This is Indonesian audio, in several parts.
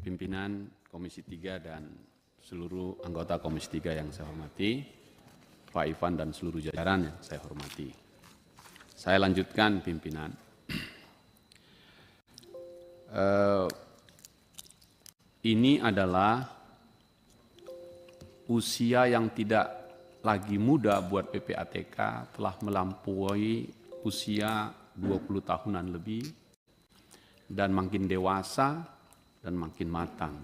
pimpinan Komisi 3 dan seluruh anggota Komisi 3 yang saya hormati, Pak Ivan dan seluruh jajaran yang saya hormati. Saya lanjutkan pimpinan. Ini adalah usia yang tidak lagi muda buat PPATK, telah melampaui usia 20 tahunan lebih dan makin dewasa dan makin matang.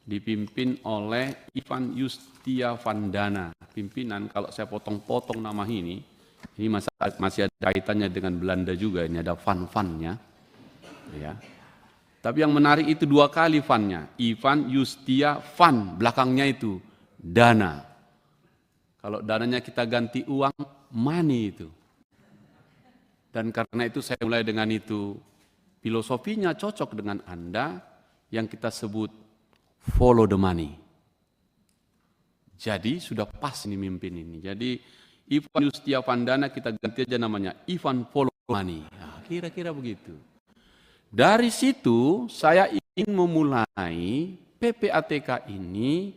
Dipimpin oleh Ivan Yustiavandana. Pimpinan, kalau saya potong-potong nama ini masih ada kaitannya dengan Belanda juga, ini ada van-vannya. Ya. Tapi yang menarik itu dua kali van-nya, Ivan Yustiavan, belakangnya itu dana. Kalau dananya kita ganti uang, money itu. Dan karena itu saya mulai dengan itu. Filosofinya cocok dengan Anda yang kita sebut follow the money. Jadi sudah pas ini mimpin ini. Jadi Ivan Yustiavandana kita ganti aja namanya Ivan follow the money. Nah, kira-kira begitu. Dari situ saya ingin memulai PPATK ini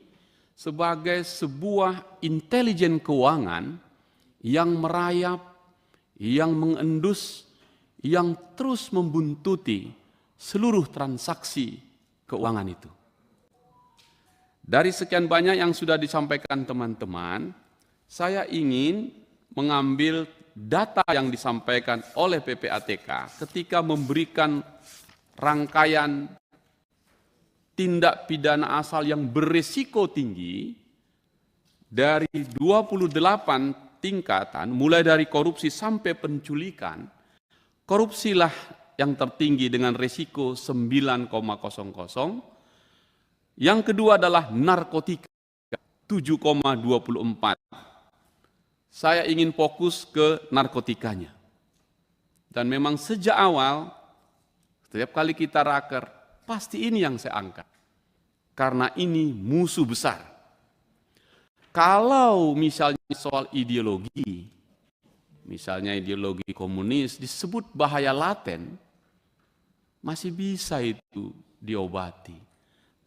sebagai sebuah intelijen keuangan yang merayap, yang mengendus, yang terus membuntuti seluruh transaksi keuangan itu. Dari sekian banyak yang sudah disampaikan teman-teman, saya ingin mengambil data yang disampaikan oleh PPATK ketika memberikan rangkaian tindak pidana asal yang berisiko tinggi dari 28 tingkatan, mulai dari korupsi sampai penculikan. Korupsilah yang tertinggi dengan risiko 9,00. Yang kedua adalah narkotika 7,24. Saya ingin fokus ke narkotikanya. Dan memang sejak awal, setiap kali kita raker, pasti ini yang saya angkat. Karena ini musuh besar. Kalau misalnya soal ideologi, misalnya ideologi komunis disebut bahaya laten, masih bisa itu diobati.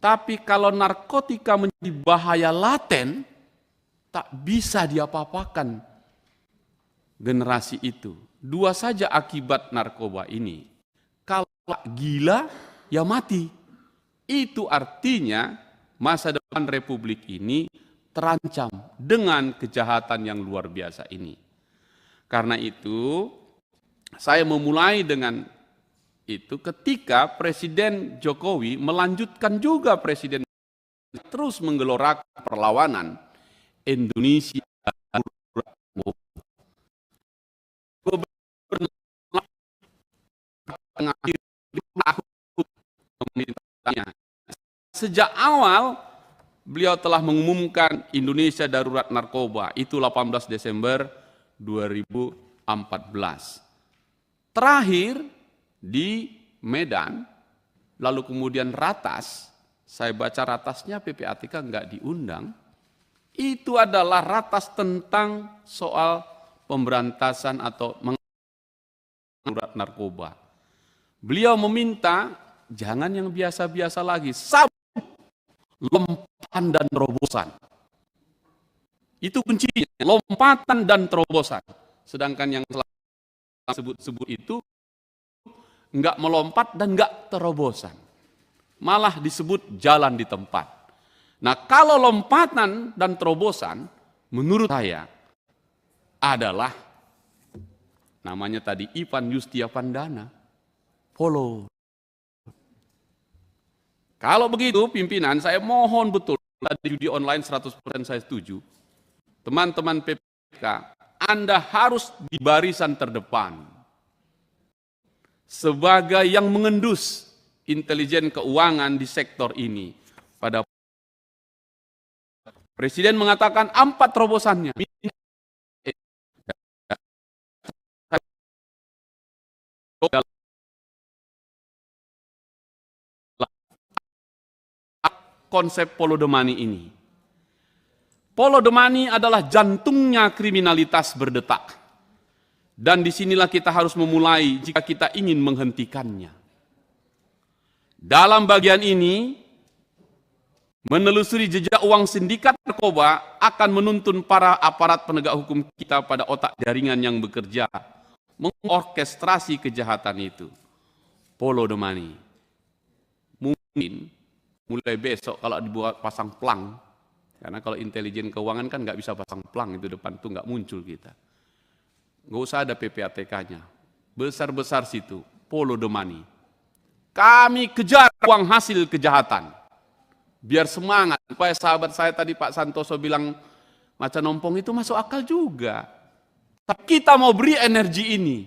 Tapi kalau narkotika menjadi bahaya laten, tak bisa diapa-apakan generasi itu. Dua saja akibat narkoba ini. Kalau gila, ya mati. Itu artinya masa depan Republik ini terancam dengan kejahatan yang luar biasa ini. Karena itu, saya memulai dengan itu ketika Presiden Jokowi melanjutkan juga Presiden terus menggelorakan perlawanan Indonesia sejak awal beliau telah mengumumkan Indonesia darurat narkoba, itu 18 Desember 2014. Terakhir di Medan, lalu kemudian ratas, saya baca ratasnya PPATK enggak diundang, itu adalah ratas tentang soal pemberantasan atau darurat narkoba. Beliau meminta, jangan yang biasa-biasa lagi, lompatan dan terobosan. Itu kuncinya, lompatan dan terobosan. Sedangkan yang sebut-sebut itu enggak melompat dan enggak terobosan. Malah disebut jalan di tempat. Nah, kalau lompatan dan terobosan menurut saya adalah namanya tadi Ivan Yustiavandana, follow. Kalau begitu pimpinan, saya mohon betul, tadi judi online 100% saya setuju. Teman-teman PPK, Anda harus di barisan terdepan sebagai yang mengendus intelijen keuangan di sektor ini. Pada Presiden mengatakan 4 terobosannya. Konsep follow the money ini. Follow the money adalah jantungnya kriminalitas berdetak. Dan disinilah kita harus memulai jika kita ingin menghentikannya. Dalam bagian ini, menelusuri jejak uang sindikat narkoba akan menuntun para aparat penegak hukum kita pada otak jaringan yang bekerja mengorkestrasi kejahatan itu. Follow the money. Mungkin mulai besok kalau dibuat pasang plang, karena kalau intelijen keuangan kan nggak bisa pasang plang itu depan tuh nggak muncul kita. Nggak usah ada PPATK-nya. Besar-besar situ, follow the money. Kami kejar uang hasil kejahatan. Biar semangat. Supaya sahabat saya tadi Pak Santoso bilang macan ompong itu masuk akal juga. Tapi kita mau beri energi ini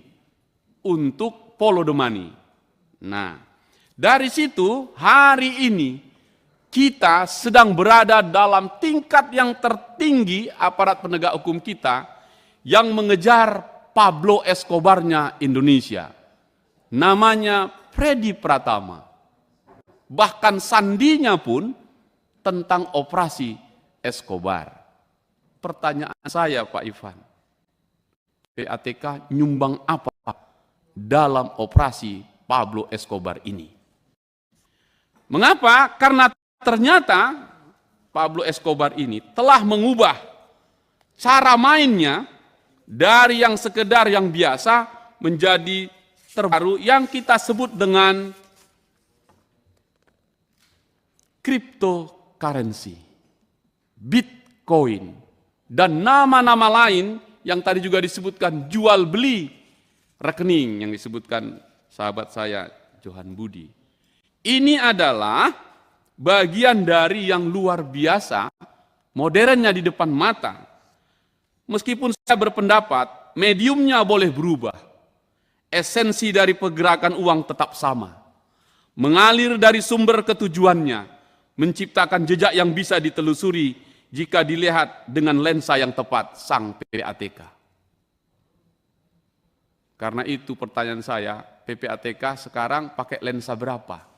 untuk follow the money. Nah, dari situ hari ini kita sedang berada dalam tingkat yang tertinggi aparat penegak hukum kita yang mengejar Pablo Escobar-nya Indonesia. Namanya Freddy Pratama. Bahkan sandinya pun tentang operasi Escobar. Pertanyaan saya Pak Ivan, PPATK nyumbang apa dalam operasi Pablo Escobar ini? Mengapa? Karena ternyata Pablo Escobar ini telah mengubah cara mainnya dari yang sekedar yang biasa menjadi terbaru yang kita sebut dengan cryptocurrency, Bitcoin, dan nama-nama lain yang tadi juga disebutkan jual beli rekening yang disebutkan sahabat saya Johan Budi. Ini adalah bagian dari yang luar biasa, modernnya di depan mata. Meskipun saya berpendapat mediumnya boleh berubah, esensi dari pergerakan uang tetap sama. Mengalir dari sumber ketujuannya, menciptakan jejak yang bisa ditelusuri jika dilihat dengan lensa yang tepat sang PPATK. Karena itu pertanyaan saya, PPATK sekarang pakai lensa berapa?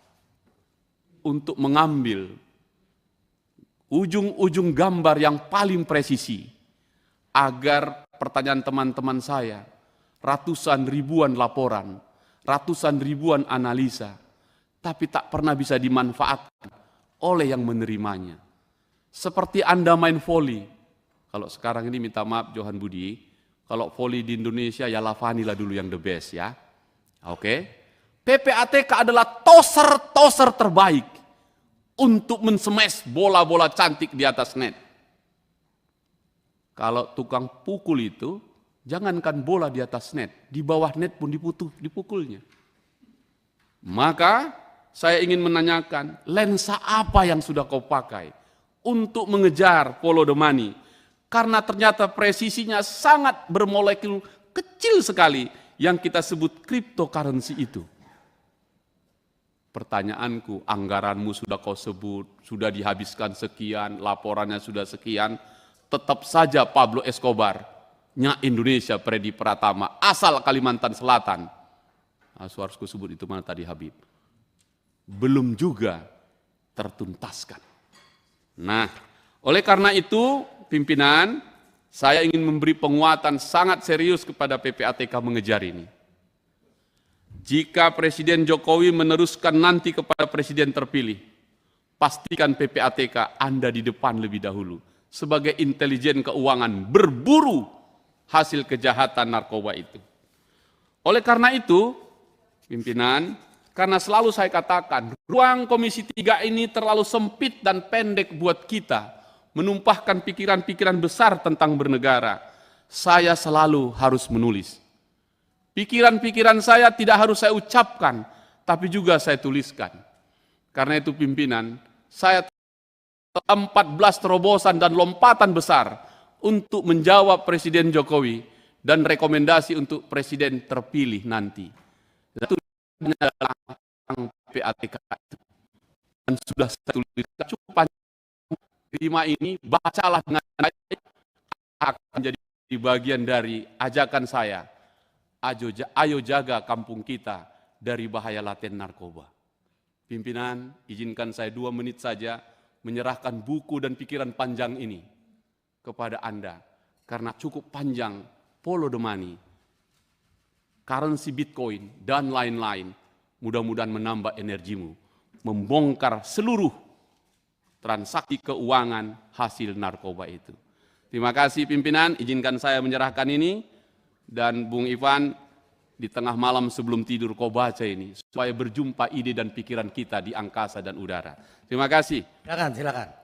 Untuk mengambil ujung-ujung gambar yang paling presisi, agar pertanyaan teman-teman saya, ratusan ribuan laporan, ratusan ribuan analisa, tapi tak pernah bisa dimanfaatkan oleh yang menerimanya. Seperti Anda main voli. Kalau sekarang ini minta maaf Johan Budi, kalau voli di Indonesia ya Lavani lah dulu yang the best ya. Oke. PPATK adalah toser terbaik untuk men-smash bola-bola cantik di atas net. Kalau tukang pukul itu, jangankan bola di atas net, di bawah net pun dipukulnya. Maka saya ingin menanyakan, lensa apa yang sudah kau pakai untuk mengejar follow the money? Karena ternyata presisinya sangat bermolekul kecil sekali yang kita sebut cryptocurrency itu. Pertanyaanku, anggaranmu sudah kau sebut, sudah dihabiskan sekian, laporannya sudah sekian, tetap saja Pablo Escobar-nya Indonesia, Freddy Pratama, asal Kalimantan Selatan. Harus kusebut itu mana tadi Habib. Belum juga tertuntaskan. Nah, oleh karena itu, pimpinan, saya ingin memberi penguatan sangat serius kepada PPATK mengejar ini. Jika Presiden Jokowi meneruskan nanti kepada Presiden terpilih, pastikan PPATK Anda di depan lebih dahulu sebagai intelijen keuangan berburu hasil kejahatan narkoba itu. Oleh karena itu, pimpinan, karena selalu saya katakan, ruang Komisi 3 ini terlalu sempit dan pendek buat kita menumpahkan pikiran-pikiran besar tentang bernegara. Saya selalu harus menulis. Pikiran-pikiran saya tidak harus saya ucapkan, tapi juga saya tuliskan. Karena itu pimpinan, saya 14 terobosan dan lompatan besar untuk menjawab Presiden Jokowi dan rekomendasi untuk Presiden terpilih nanti. Itu adalah PPATK itu. Dan sudah saya tuliskan cukup panjang. Terima ini, bacalah dengan baik, akan menjadi bagian dari ajakan saya. Ayo jaga kampung kita dari bahaya laten narkoba. Pimpinan, izinkan saya 2 menit saja menyerahkan buku dan pikiran panjang ini kepada Anda. Karena cukup panjang, follow the money, currency Bitcoin, dan lain-lain. Mudah-mudahan menambah energimu. membongkar seluruh transaksi keuangan hasil narkoba itu. Terima kasih pimpinan, izinkan saya menyerahkan ini, dan Bung Ivan di tengah malam sebelum tidur kau baca ini, supaya berjumpa ide dan pikiran kita di angkasa dan udara. Terima kasih. Silakan.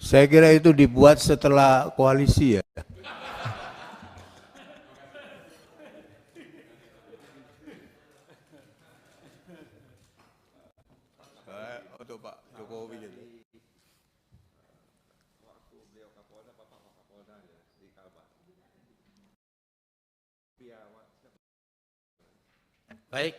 Saya kira itu dibuat setelah koalisi ya. Untuk Pak Jokowi gitu. Baik,